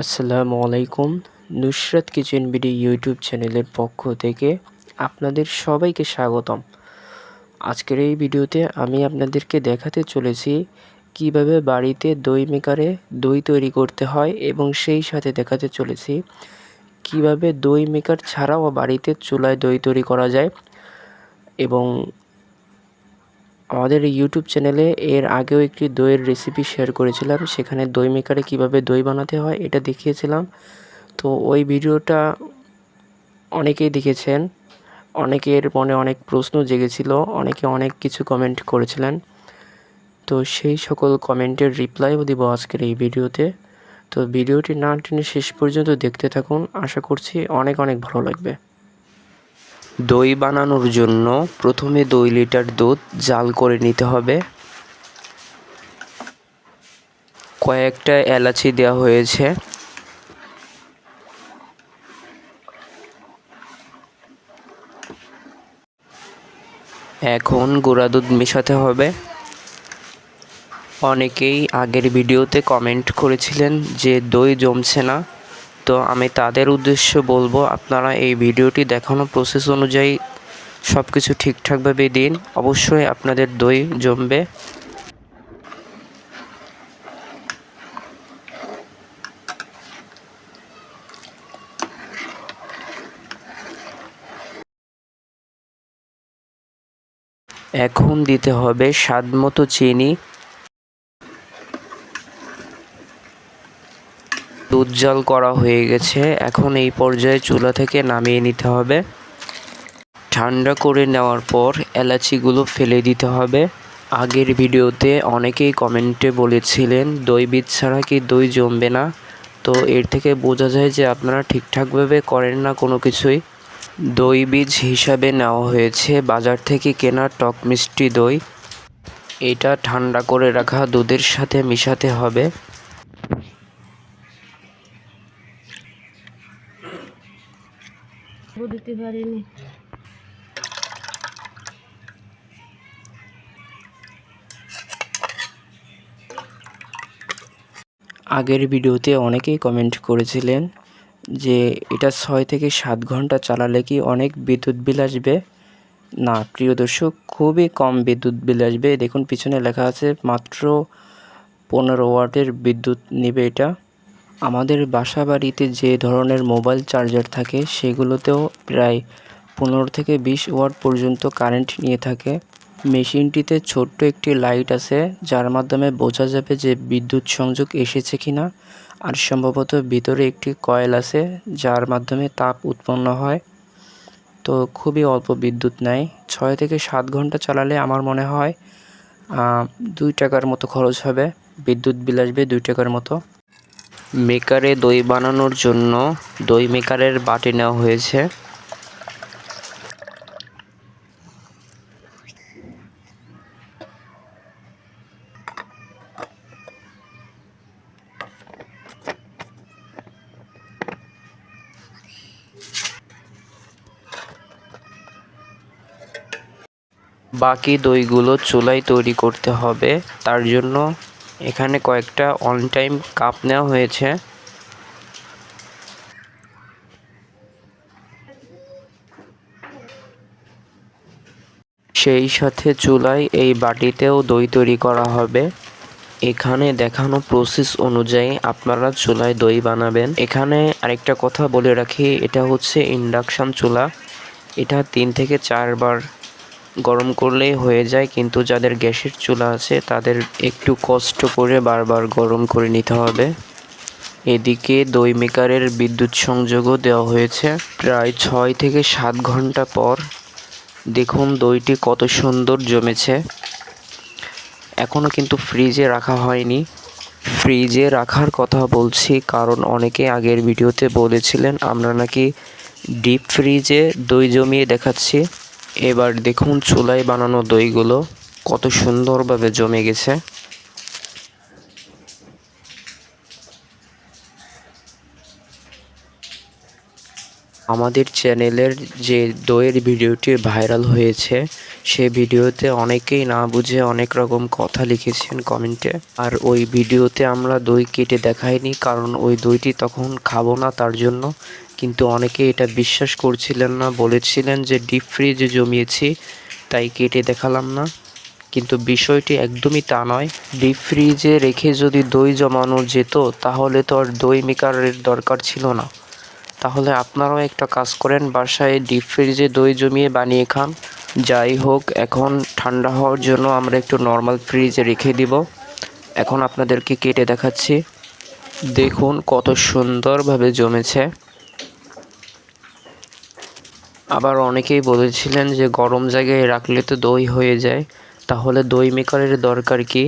আসসালামু আলাইকুম। Nusrat kitchen BD YouTube চ্যানেলের পক্ষ থেকে আপনাদের সবাইকে স্বাগতম। আজকের এই ভিডিওতে আমি আপনাদেরকে দেখাতে চলেছি কিভাবে বাড়িতে দই মেকারে দই তৈরি করতে হয় এবং সেই সাথে দেখাতে চলেছি কিভাবে দই মেকার ছাড়াও বাড়িতে চুলায় দই তৈরি করা যায়। এবং আমাদের ইউটিউব চ্যানেলে এর আগেও একটি দইয়ের রেসিপি শেয়ার করেছিলাম, সেখানে দই মেকারে কিভাবে দই বানাতে হয় এটা দেখিয়েছিলাম। তো ওই ভিডিওটা অনেকেই দেখেছেন, অনেকের মনে অনেক প্রশ্ন জেগেছিল, অনেকে অনেক কিছু কমেন্ট করেছিলেন। তো সেই সকল কমেন্টের রিপ্লাইও দিব আজকের এই ভিডিওতে। তো ভিডিওটি না টেনে শেষ পর্যন্ত দেখতে থাকুন, আশা করছি অনেক অনেক ভালো লাগবে। দই বানানোর জন্য প্রথমে 2 লিটার দুধ জাল করে নিতে হবে। কয়েকটা এলাচি দেওয়া হয়েছে। এখন গুঁড়া দুধ মেশাতে হবে। অনেকেই আগের ভিডিওতে কমেন্ট করেছিলেন যে দই জমছে না, তো আমি তাদের উদ্দেশ্যে বলবো আপনারা এই ভিডিওটি দেখানো প্রসেস অনুযায়ী সব কিছু ঠিকঠাকভাবে দিন, অবশ্যই আপনাদের দই জমবে। এখন দিতে হবে স্বাদ মতো চিনি। দুধ জাল করা হয়ে গেছে, এখন এই পর্যায়ে চুলা থেকে নামিয়ে নিতে হবে। ঠান্ডা করে নেওয়ার পর এলাচিগুলো ফেলে দিতে হবে। আগের ভিডিওতে অনেকেই কমেন্টে বলেছিলেন দই বীজ ছাড়া কি দই জমবে না, তো এর থেকে বোঝা যায় যে আপনারা ঠিকঠাকভাবে করেন না কোনো কিছুই। দই বীজ হিসাবে নেওয়া হয়েছে বাজার থেকে কেনা টক মিষ্টি দই। এটা ঠান্ডা করে রাখা দুধের সাথে মিশাতে হবে। দিতে পারিনি। আগের ভিডিওতে অনেকেই কমেন্ট করেছিলেন যে এটা 6 থেকে 7 ঘন্টা চালালে কি অনেক বিদ্যুৎ বিল আসবে। না প্রিয় দর্শক, খুবই কম বিদ্যুৎ বিল আসবে। দেখুন পিছনে লেখা আছে মাত্র 15 ওয়াটের বিদ্যুৎ নেবে এটা। আমাদের বাসা বাড়িতে যে ধরনের মোবাইল চার্জার থাকে সেগুলোতেও প্রায় 15 থেকে 20 ওয়াট পর্যন্ত কারেন্ট নিয়ে থাকে। মেশিনটিতে ছোট্ট একটি লাইট আছে যার মাধ্যমে বোঝা যাবে যে বিদ্যুৎ সংযোগ এসেছে কিনা, আর সম্ভবত ভিতরে একটি কয়েল আছে যার মাধ্যমে তাপ উৎপন্ন হয়। তো খুবই অল্প বিদ্যুৎ নেয়। 6 থেকে 7 ঘন্টা চালালে আমার মনে হয় 2 টাকার মতো খরচ হবে, বিদ্যুৎ বিল আসবে 2 টাকার মতো। মেকারে দই বানানোর জন্য দই মেকারের বাটি নেওয়া হয়েছে। বাকি দইগুলো চুলায় তৈরি করতে হবে, তার জন্য এখানে কয়েকটা অন টাইম কাপ নেওয়া হয়েছে। সেই সাথে চুলায় এই বাটিতেও দই তৈরি করা হবে। এখানে দেখানো প্রসেস অনুযায়ী আপনারা চুলায় দই বানাবেন। এখানে আরেকটা কথা বলে রাখি, এটা হচ্ছে ইন্ডাকশান চুলা। এটা 3 থেকে 4 বার গরম করলেই হয়ে যায়, কিন্তু যাদের গ্যাসের চুলা আছে তাদের একটু কষ্ট করে বারবার গরম করে নিতে হবে। এদিকে দই মেকারের বিদ্যুৎ সংযোগও দেওয়া হয়েছে। প্রায় 6 থেকে 7 ঘন্টা পর দেখুন দইটি কত সুন্দর জমেছে। এখনও কিন্তু ফ্রিজে রাখা হয়নি। ফ্রিজে রাখার কথা বলছি কারণ অনেকে আগের ভিডিওতে বলেছিলেন আমরা নাকি ডিপ ফ্রিজে দই জমিয়ে দেখাচ্ছি। এবার দেখুন চুলায় বানানো দইগুলো কত সুন্দরভাবে জমে গেছে। আমাদের চ্যানেলের যে দইয়ের ভিডিওটি ভাইরাল হয়েছে সে ভিডিওতে অনেকেই না বুঝে অনেক রকম কথা লিখেছেন কমেন্টে। আর ওই ভিডিওতে আমরা দই কেটে দেখাইনি, কারণ ওই দইটি তখন খাবো না তার জন্য। কিন্তু অনেকে এটা বিশ্বাস করছিলেন না, বলেছিলেন যে ডিপ ফ্রিজে জমিয়েছি তাই কেটে দেখালাম না। কিন্তু বিষয়টি একদমই তা নয়। ডিপ ফ্রিজে রেখে যদি দই জমানো যেত তাহলে তো আর দই মেকারের দরকার ছিল না। তাহলে আপনারাও একটা কাজ করেন, বাসায় ডিপ ফ্রিজে দই জমিয়ে বানিয়ে খান। যাই হোক, এখন ঠান্ডা হওয়ার জন্য আমরা একটু নর্মাল ফ্রিজে রেখে দিব। এখন আপনাদেরকে কেটে দেখাচ্ছি। দেখুন কত সুন্দরভাবে জমেছে। আবার অনেকেই বলেছিলেন যে গরম জায়গায় রাখলে তো দই হয়ে যায়, তাহলে দই মেকারের দরকার কি?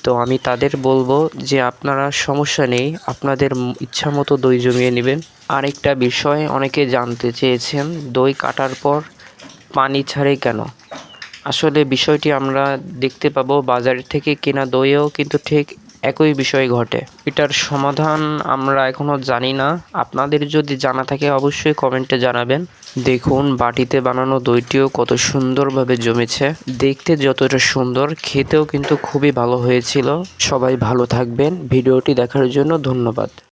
তো আমি তাদের বলবো যে আপনারা সমস্যা নেই, আপনাদের ইচ্ছা মতো দই জমিয়ে নেবেন। আরেকটা বিষয় অনেকে জানতে চেয়েছেন, দই কাটার পর পানি ছাড়ে কেন? আসলে বিষয়টি আমরা দেখতে পাবো বাজার থেকে কেনা দইয়েও কিন্তু ঠিক একই বিষয় ঘটে। এটার সমাধান আমরা এখনও জানি না। আপনাদের যদি জানা থাকে অবশ্যই কমেন্টে জানাবেন। দেখুন বাটিতে বানানো দইটিও কত সুন্দরভাবে জমেছে। দেখতে যতটা সুন্দর, খেতেও কিন্তু খুবই ভালো হয়েছিল। সবাই ভালো থাকবেন। ভিডিওটি দেখার জন্য ধন্যবাদ।